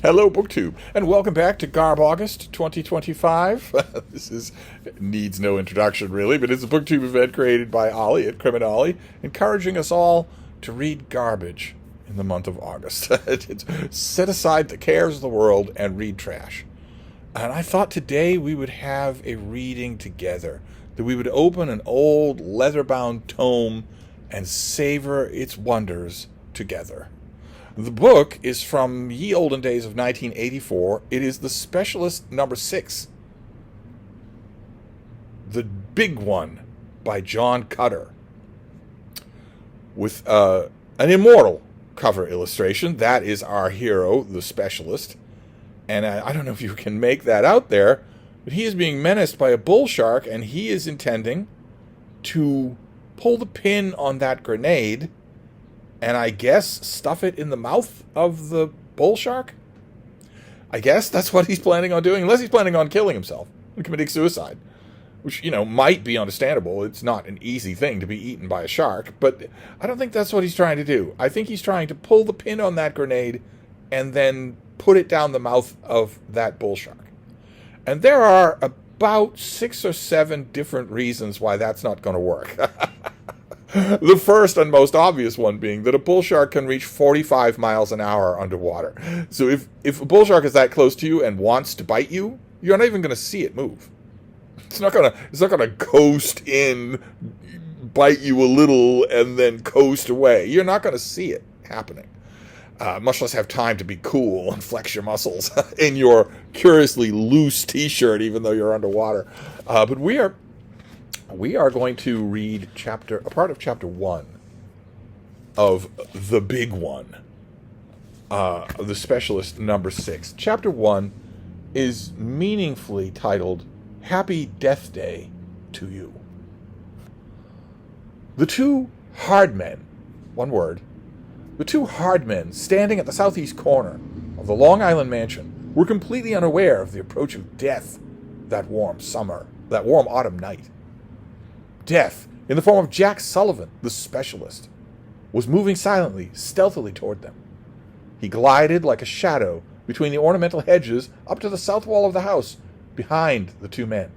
Hello, BookTube, and welcome back to Gargaugust 2025. Needs no introduction, really, but it's a BookTube event created by Ollie at Criminali, encouraging us all to read garbage in the month of August. Set aside the cares of the world and read trash. And I thought today we would have a reading together, that we would open an old leather-bound tome and savor its wonders together. The book is from ye olden days of 1984. It is The Specialist number 6. The Big One by John Cutter. With an immortal cover illustration. That is our hero, the Specialist. And I don't know if you can make that out there, but he is being menaced by a bull shark, and he is intending to pull the pin on that grenade and I guess stuff it in the mouth of the bull shark? I guess that's what he's planning on doing, unless he's planning on killing himself and committing suicide. Which, might be understandable. It's not an easy thing to be eaten by a shark, but I don't think that's what he's trying to do. I think he's trying to pull the pin on that grenade and then put it down the mouth of that bull shark. And there are about 6 or 7 different reasons why that's not going to work. The first and most obvious one being that a bull shark can reach 45 miles an hour underwater. So if a bull shark is that close to you and wants to bite you, you're not even going to see it move. It's not gonna coast in, bite you a little, and then coast away. You're not going to see it happening. Much less have time to be cool and flex your muscles in your curiously loose t-shirt, even though you're underwater. But we are going to read a part of chapter 1 of The Big One, The Specialist number 6. Chapter 1 is meaningfully titled, Happy Death Day to You. The two hard men, one word, the two hard men standing at the southeast corner of the Long Island mansion were completely unaware of the approach of death that warm autumn night. Death, in the form of Jack Sullivan, the Specialist, was moving silently, stealthily toward them. He glided like a shadow between the ornamental hedges up to the south wall of the house, behind the two men.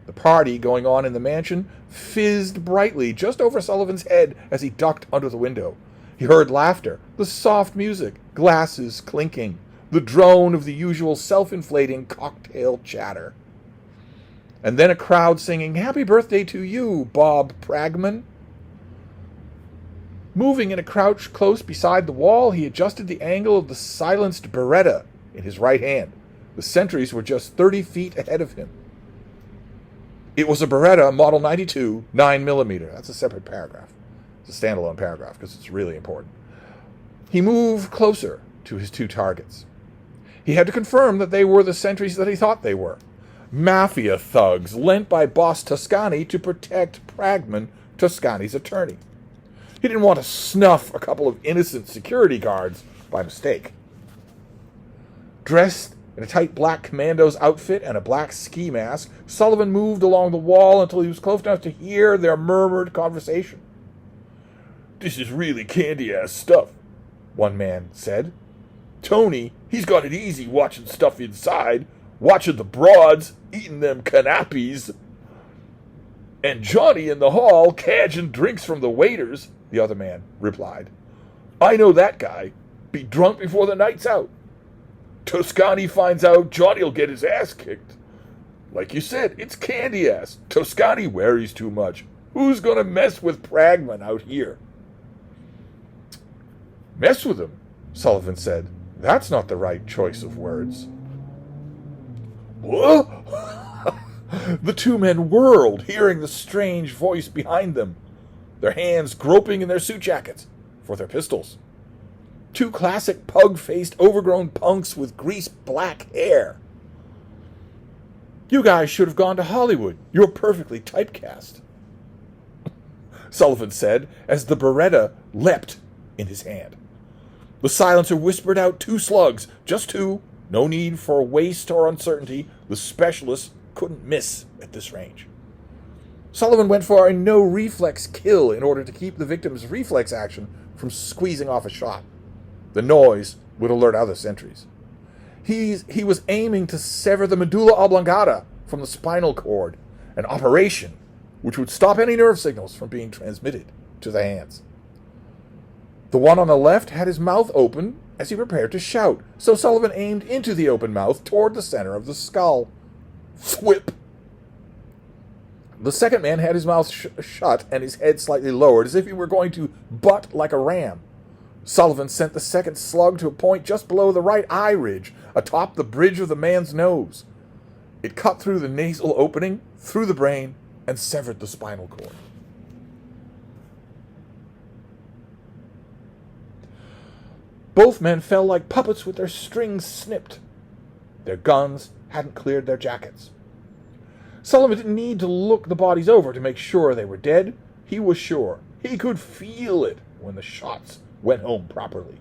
The party going on in the mansion fizzed brightly just over Sullivan's head as he ducked under the window. He heard laughter, the soft music, glasses clinking, the drone of the usual self-inflating cocktail chatter. And then a crowd singing, Happy birthday to you, Bob Pragman. Moving in a crouch close beside the wall, he adjusted the angle of the silenced Beretta in his right hand. The sentries were just 30 feet ahead of him. It was a Beretta Model 92 9mm. That's a separate paragraph. It's a standalone paragraph because it's really important. He moved closer to his two targets. He had to confirm that they were the sentries that he thought they were. Mafia thugs lent by boss Toscani to protect Pragman, Toscani's attorney. He didn't want to snuff a couple of innocent security guards by mistake. Dressed in a tight black commando's outfit and a black ski mask, Sullivan moved along the wall until he was close enough to hear their murmured conversation. This is really candy-ass stuff, one man said. Tony, he's got it easy watching stuff inside, watching the broads, eating them canapes. And Johnny in the hall cadging drinks from the waiters, the other man replied. I know that guy. Be drunk before the night's out. Toscani finds out Johnny'll get his ass kicked. Like you said, it's candy ass. Toscani worries too much. Who's gonna mess with Pragman out here? Mess with him, Sullivan said. That's not the right choice of words. What? The two men whirled, hearing the strange voice behind them, their hands groping in their suit jackets for their pistols. Two classic pug-faced, overgrown punks with greased black hair. You guys should have gone to Hollywood. You're perfectly typecast, Sullivan said as the Beretta leapt in his hand. The silencer whispered out 2 slugs, just 2, no need for waste or uncertainty. The Specialist couldn't miss at this range. Sullivan went for a no-reflex kill in order to keep the victim's reflex action from squeezing off a shot. The noise would alert other sentries. He was aiming to sever the medulla oblongata from the spinal cord, an operation which would stop any nerve signals from being transmitted to the hands. The one on the left had his mouth open as he prepared to shout, so Sullivan aimed into the open mouth toward the center of the skull. Thwip! The second man had his mouth shut and his head slightly lowered, as if he were going to butt like a ram. Sullivan sent the second slug to a point just below the right eye ridge, atop the bridge of the man's nose. It cut through the nasal opening, through the brain, and severed the spinal cord. Both men fell like puppets with their strings snipped. Their guns hadn't cleared their jackets. Sullivan didn't need to look the bodies over to make sure they were dead. He was sure. He could feel it when the shots went home properly.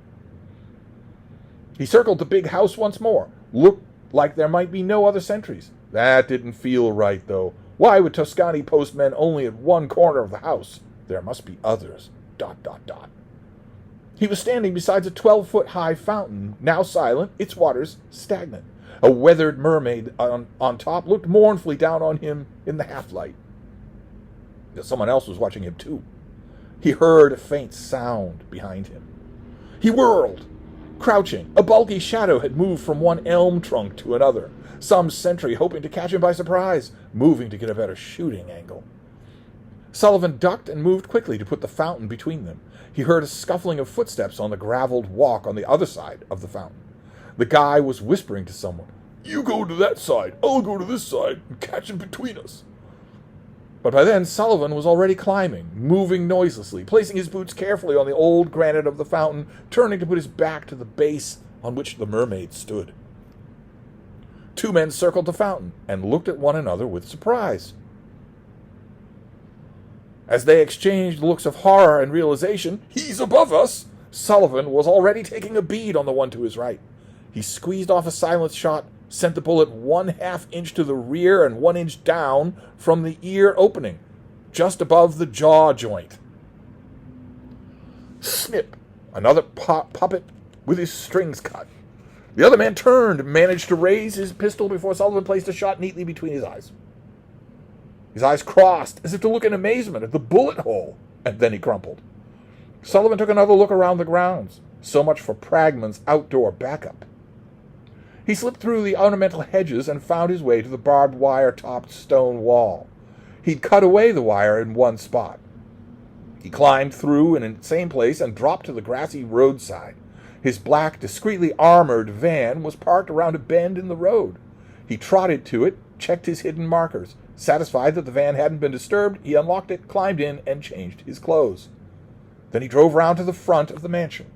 He circled the big house once more. Looked like there might be no other sentries. That didn't feel right, though. Why would Toscani post men only at one corner of the house? There must be others. ... He was standing beside a 12-foot-high fountain, now silent, its waters stagnant. A weathered mermaid on top looked mournfully down on him in the half-light. Someone else was watching him, too. He heard a faint sound behind him. He whirled. Crouching, a bulky shadow had moved from one elm trunk to another, some sentry hoping to catch him by surprise, moving to get a better shooting angle. Sullivan ducked and moved quickly to put the fountain between them. He heard a scuffling of footsteps on the graveled walk on the other side of the fountain. The guy was whispering to someone. "You go to that side, I'll go to this side, and catch him between us." But by then, Sullivan was already climbing, moving noiselessly, placing his boots carefully on the old granite of the fountain, turning to put his back to the base on which the mermaid stood. Two men circled the fountain and looked at one another with surprise. As they exchanged looks of horror and realization, "He's above us!" Sullivan was already taking a bead on the one to his right. He squeezed off a silence shot, sent the bullet 1/2 inch to the rear and 1 inch down from the ear opening, just above the jaw joint. Snip! Another puppet with his strings cut. The other man turned and managed to raise his pistol before Sullivan placed a shot neatly between his eyes. His eyes crossed, as if to look in amazement at the bullet hole, and then he crumpled. Sullivan took another look around the grounds. So much for Pragman's outdoor backup. He slipped through the ornamental hedges and found his way to the barbed wire-topped stone wall. He'd cut away the wire in one spot. He climbed through in the same place and dropped to the grassy roadside. His black, discreetly armored van was parked around a bend in the road. He trotted to it, checked his hidden markers. Satisfied that the van hadn't been disturbed, he unlocked it, climbed in, and changed his clothes. Then he drove round to the front of the mansion.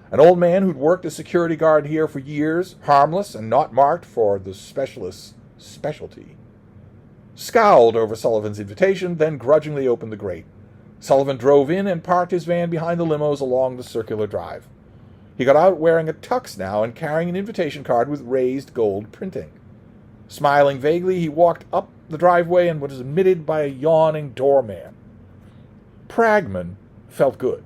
An old man who'd worked as security guard here for years, harmless and not marked for the specialist's specialty, scowled over Sullivan's invitation, then grudgingly opened the grate. Sullivan drove in and parked his van behind the limos along the circular drive. He got out wearing a tux now and carrying an invitation card with raised gold printing. Smiling vaguely, he walked up the driveway and was admitted by a yawning doorman. Pragman felt good.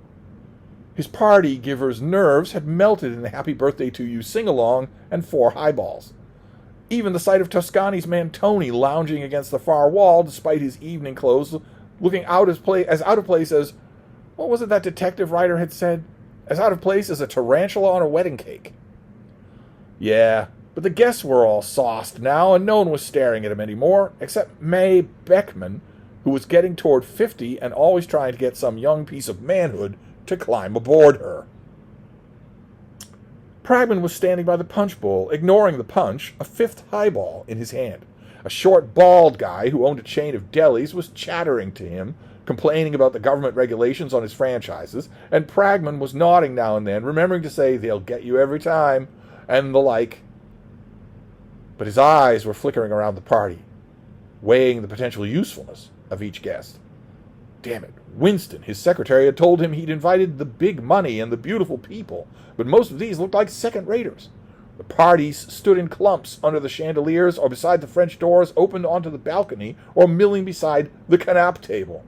His party giver's nerves had melted in the happy birthday to you sing-along and 4 highballs. Even the sight of Toscani's man Tony lounging against the far wall, despite his evening clothes, looking out of place as, what was it that detective writer had said? As out of place as a tarantula on a wedding cake. Yeah, but the guests were all sauced now, and no one was staring at him anymore, except May Beckman, who was getting toward 50 and always trying to get some young piece of manhood to climb aboard her. Pragman was standing by the punch bowl, ignoring the punch, a 5th highball in his hand. A short, bald guy who owned a chain of delis was chattering to him, complaining about the government regulations on his franchises, and Pragman was nodding now and then, remembering to say, "They'll get you every time," and the like. But his eyes were flickering around the party, weighing the potential usefulness of each guest. Damn it, Winston, his secretary, had told him he'd invited the big money and the beautiful people, but most of these looked like second-raters. The parties stood in clumps under the chandeliers or beside the French doors opened onto the balcony or milling beside the canapé table.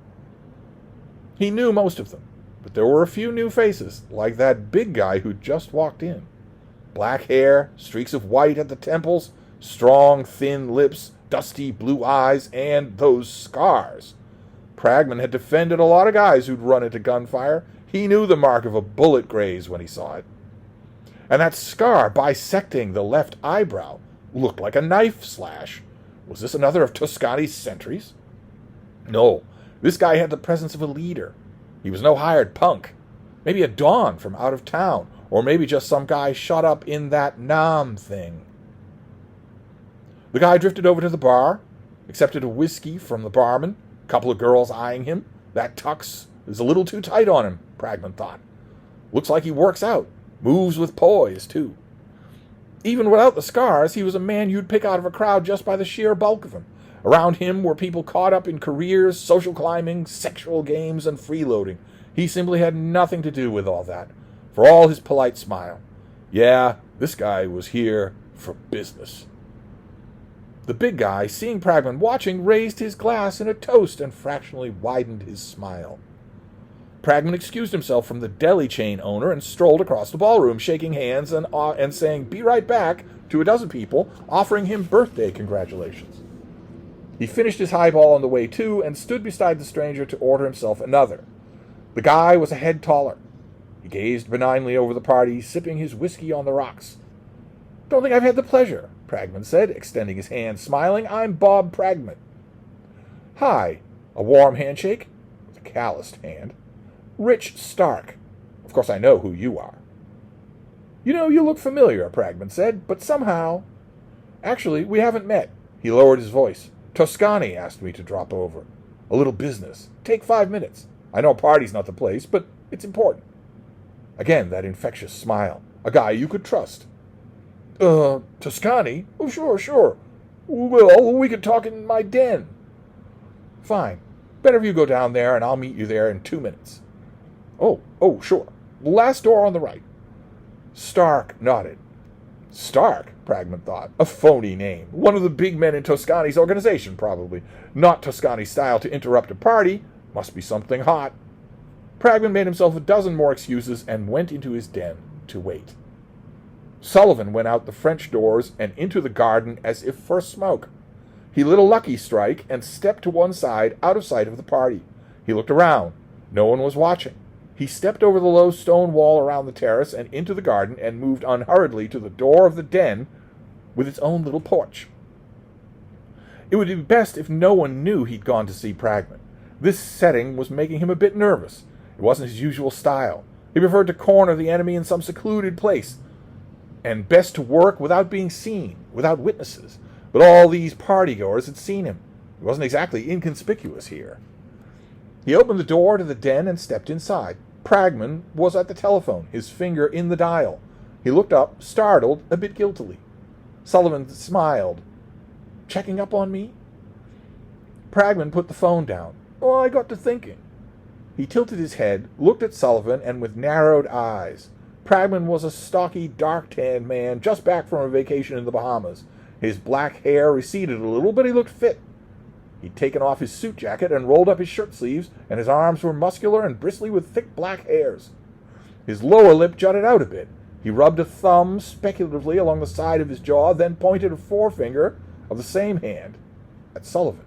He knew most of them, but there were a few new faces, like that big guy who'd just walked in. Black hair, streaks of white at the temples, strong, thin lips, dusty blue eyes, and those scars. Pragman had defended a lot of guys who'd run into gunfire. He knew the mark of a bullet graze when he saw it. And that scar bisecting the left eyebrow looked like a knife slash. Was this another of Toscani's sentries? No, this guy had the presence of a leader. He was no hired punk. Maybe a Don from out of town, or maybe just some guy shot up in that Nam thing. The guy drifted over to the bar, accepted a whiskey from the barman, a couple of girls eyeing him. That tux is a little too tight on him, Pragman thought. Looks like he works out, moves with poise, too. Even without the scars, he was a man you'd pick out of a crowd just by the sheer bulk of him. Around him were people caught up in careers, social climbing, sexual games, and freeloading. He simply had nothing to do with all that, for all his polite smile. Yeah, this guy was here for business. The big guy, seeing Pragman watching, raised his glass in a toast and fractionally widened his smile. Pragman excused himself from the deli chain owner and strolled across the ballroom, shaking hands and saying, "Be right back," to a dozen people, offering him birthday congratulations. He finished his highball on the way too and stood beside the stranger to order himself another. The guy was a head taller. He gazed benignly over the party, sipping his whiskey on the rocks. "Don't think I've had the pleasure," Pragman said, extending his hand, smiling. "I'm Bob Pragman." "Hi." A warm handshake with a calloused hand. "Rich Stark. Of course I know who you are." "You know, you look familiar," Pragman said, "but somehow—" "Actually, we haven't met." He lowered his voice. "Toscani asked me to drop over. A little business. Take 5 minutes. I know a party's not the place, but it's important." Again, that infectious smile. A guy you could trust. Toscani? Oh, sure. Well, we could talk in my den." "Fine. Better if you go down there, and I'll meet you there in 2 minutes." Oh, sure. Last door on the right." Stark nodded. Stark, Pragman thought. A phony name. One of the big men in Toscani's organization, probably. Not Toscani's style to interrupt a party. Must be something hot. Pragman made himself a dozen more excuses and went into his den to wait. Sullivan went out the French doors and into the garden as if for a smoke. He lit a lucky strike and stepped to one side, out of sight of the party. He looked around. No one was watching. He stepped over the low stone wall around the terrace and into the garden and moved unhurriedly to the door of the den with its own little porch. It would be best if no one knew he'd gone to see Pragman. This setting was making him a bit nervous. It wasn't his usual style. He preferred to corner the enemy in some secluded place, and best to work without being seen, without witnesses. But all these partygoers had seen him. He wasn't exactly inconspicuous here. He opened the door to the den and stepped inside. Pragman was at the telephone, his finger in the dial. He looked up, startled, a bit guiltily. Sullivan smiled. "Checking up on me?" Pragman put the phone down. "Oh, I got to thinking." He tilted his head, looked at Sullivan, and with narrowed eyes. Pragman was a stocky, dark-tanned man just back from a vacation in the Bahamas. His black hair receded a little, but he looked fit. He'd taken off his suit jacket and rolled up his shirt sleeves, and his arms were muscular and bristly with thick black hairs. His lower lip jutted out a bit. He rubbed a thumb speculatively along the side of his jaw, then pointed a forefinger of the same hand at Sullivan.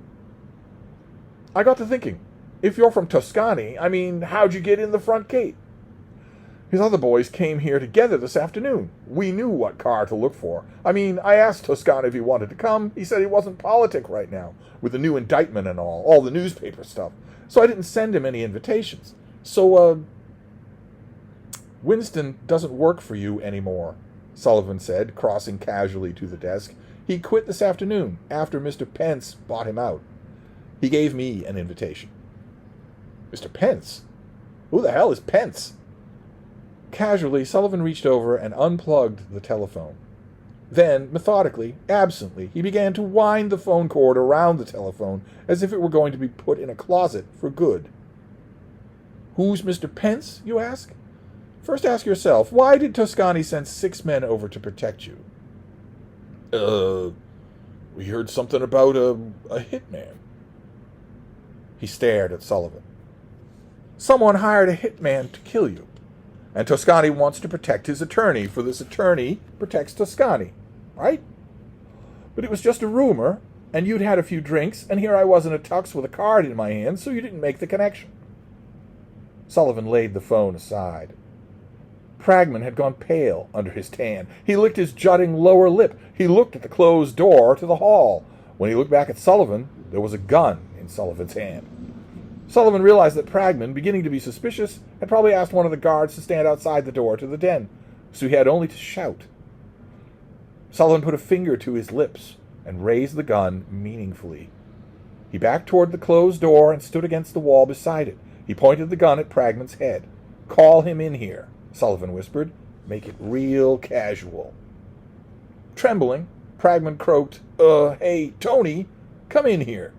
"I got to thinking, if you're from Toscani, how'd you get in the front gate?" "His other boys came here together this afternoon. We knew what car to look for. I asked Toscani if he wanted to come. He said he wasn't politic right now, with the new indictment and all the newspaper stuff. So I didn't send him any invitations. So, Winston doesn't work for you anymore," Sullivan said, crossing casually to the desk. "He quit this afternoon, after Mr. Pence bought him out. He gave me an invitation." "Mr. Pence? Who the hell is Pence?" Casually, Sullivan reached over and unplugged the telephone. Then, methodically, absently, he began to wind the phone cord around the telephone as if it were going to be put in a closet for good. "Who's Mr. Pence, you ask? First ask yourself, why did Toscani send 6 men over to protect you?" We heard something about a hitman." He stared at Sullivan. "Someone hired a hitman to kill you. And Toscani wants to protect his attorney, for this attorney protects Toscani, right? But it was just a rumor, and you'd had a few drinks, and here I was in a tux with a card in my hand, so you didn't make the connection. Sullivan laid the phone aside. Pragman had gone pale under his tan. He licked his jutting lower lip. He looked at the closed door to the hall. When he looked back at Sullivan, there was a gun in Sullivan's hand. Sullivan realized that Pragman, beginning to be suspicious, had probably asked one of the guards to stand outside the door to the den, so he had only to shout. Sullivan put a finger to his lips and raised the gun meaningfully. He backed toward the closed door and stood against the wall beside it. He pointed the gun at Pragman's head. "Call him in here," Sullivan whispered. "Make it real casual." Trembling, Pragman croaked, "Hey, Tony, come in here."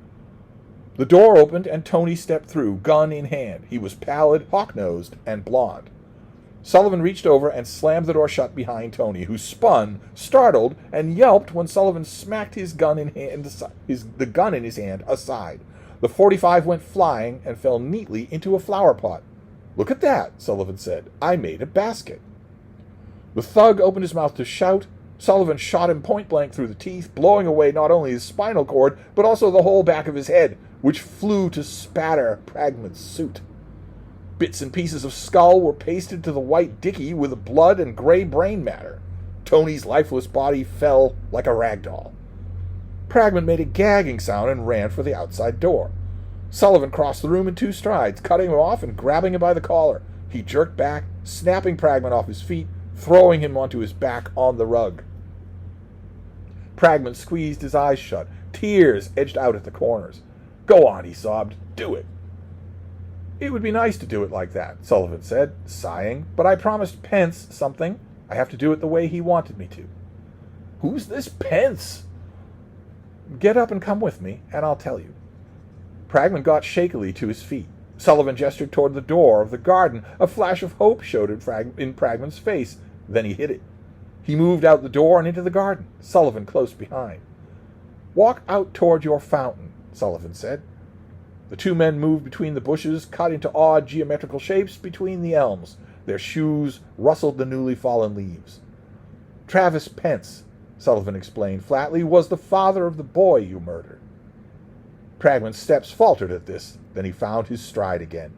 The door opened and Tony stepped through, gun in hand. He was pallid, hawk-nosed, and blond. Sullivan reached over and slammed the door shut behind Tony, who spun, startled, and yelped when Sullivan smacked the gun in his hand aside. The .45 went flying and fell neatly into a flower pot. "Look at that," Sullivan said. "I made a basket." The thug opened his mouth to shout. Sullivan shot him point-blank through the teeth, blowing away not only his spinal cord, but also the whole back of his head, which flew to spatter Pragman's suit. Bits and pieces of skull were pasted to the white dicky with blood and gray brain matter. Tony's lifeless body fell like a rag doll. Pragman made a gagging sound and ran for the outside door. Sullivan crossed the room in 2 strides, cutting him off and grabbing him by the collar. He jerked back, snapping Pragman off his feet, throwing him onto his back on the rug. Pragman squeezed his eyes shut. Tears edged out at the corners. "Go on," he sobbed. "Do it." "It would be nice to do it like that," Sullivan said, sighing, "but I promised Pence something. I have to do it the way he wanted me to." "Who's this Pence?" "Get up and come with me, and I'll tell you." Pragman got shakily to his feet. Sullivan gestured toward the door of the garden. A flash of hope showed in Pragman's face. Then he hid it. He moved out the door and into the garden, Sullivan close behind. "Walk out toward your fountain," Sullivan said. The 2 men moved between the bushes, cut into odd geometrical shapes between the elms. Their shoes rustled the newly fallen leaves. "Travis Pence," Sullivan explained flatly, "was the father of the boy you murdered." Pragman's steps faltered at this. Then he found his stride again.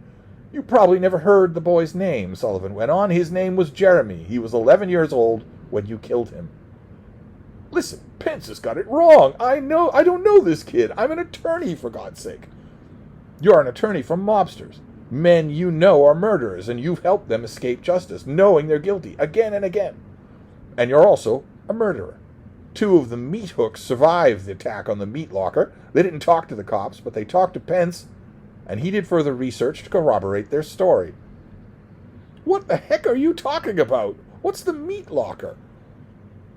"You probably never heard the boy's name," Sullivan went on. "His name was Jeremy. He was 11 years old when you killed him." "Listen, Pence has got it wrong. I don't know this kid. I'm an attorney, for God's sake." "You're an attorney for mobsters. Men you know are murderers, and you've helped them escape justice, knowing they're guilty, again and again. And you're also a murderer. 2 of the meat hooks survived the attack on the meat locker. They didn't talk to the cops, but they talked to Pence, and he did further research to corroborate their story." "What the heck are you talking about? What's the meat locker?"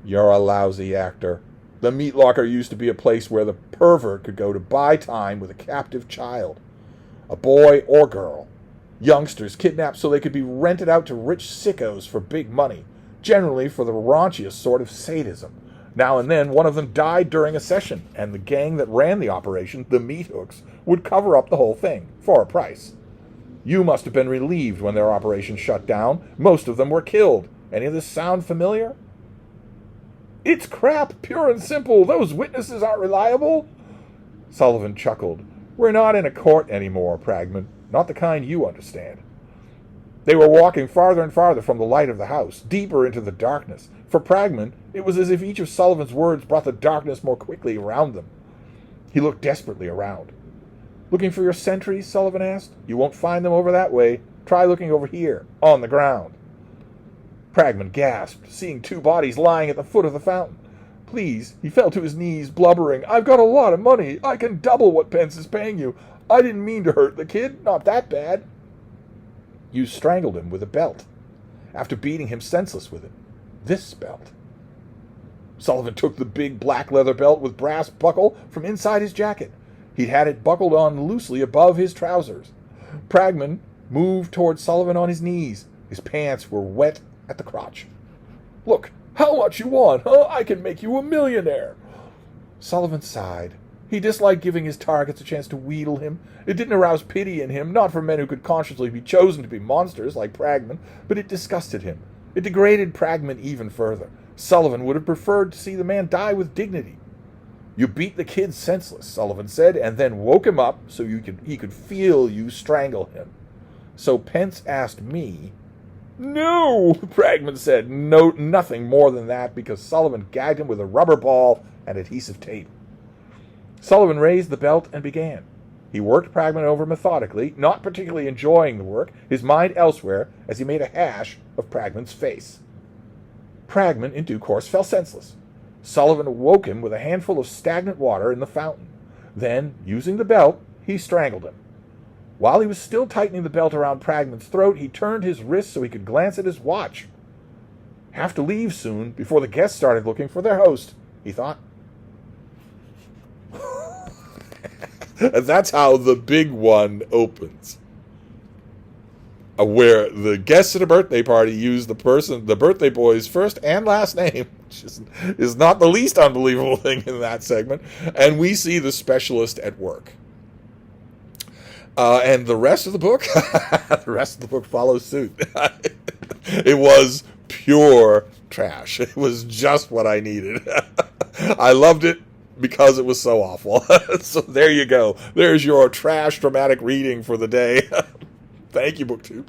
"You're a lousy actor. The meat locker used to be a place where the pervert could go to buy time with a captive child. A boy or girl. Youngsters kidnapped so they could be rented out to rich sickos for big money, generally for the raunchiest sort of sadism. Now and then one of them died during a session, and the gang that ran the operation, the meat hooks, would cover up the whole thing, for a price. You must have been relieved when their operation shut down. Most of them were killed. Any of this sound familiar?" "It's crap, pure and simple. Those witnesses aren't reliable." Sullivan chuckled. "We're not in a court anymore, Pragman. Not the kind you understand." They were walking farther and farther from the light of the house, deeper into the darkness. For Pragman, it was as if each of Sullivan's words brought the darkness more quickly around them. He looked desperately around. "Looking for your sentries?" Sullivan asked. "You won't find them over that way. Try looking over here, on the ground." Pragman gasped, seeing 2 bodies lying at the foot of the fountain. "Please," he fell to his knees, blubbering, "I've got a lot of money. I can double what Pence is paying you. I didn't mean to hurt the kid. Not that bad." "You strangled him with a belt, after beating him senseless with it. This belt." Sullivan took the big black leather belt with brass buckle from inside his jacket. He'd had it buckled on loosely above his trousers. Pragman moved toward Sullivan on his knees. His pants were wet at the crotch. "Look, how much you want, huh? I can make you a millionaire." Sullivan sighed. He disliked giving his targets a chance to wheedle him. It didn't arouse pity in him, not for men who could consciously be chosen to be monsters like Pragman, but it disgusted him. It degraded Pragman even further. Sullivan would have preferred to see the man die with dignity. You beat the kid senseless, Sullivan said, and then woke him up so he could feel you strangle him. So Pence asked me. No, Pragman said. No, nothing more than that, because Sullivan gagged him with a rubber ball and adhesive tape. Sullivan raised the belt and began. He worked Pragman over methodically, not particularly enjoying the work, his mind elsewhere, as he made a hash of Pragman's face. Pragman, in due course, fell senseless. Sullivan woke him with a handful of stagnant water in the fountain. Then, using the belt, he strangled him. While he was still tightening the belt around Pragman's throat, he turned his wrist so he could glance at his watch. Have to leave soon, before the guests started looking for their host, he thought. That's how the big one opens. Where the guests at a birthday party use the birthday boy's first and last name, which is not the least unbelievable thing in that segment, and we see the specialist at work. And the rest of the book, follows suit. It was pure trash. It was just what I needed. I loved it because it was so awful. So there you go. There's your trash dramatic reading for the day. Thank you, BookTube.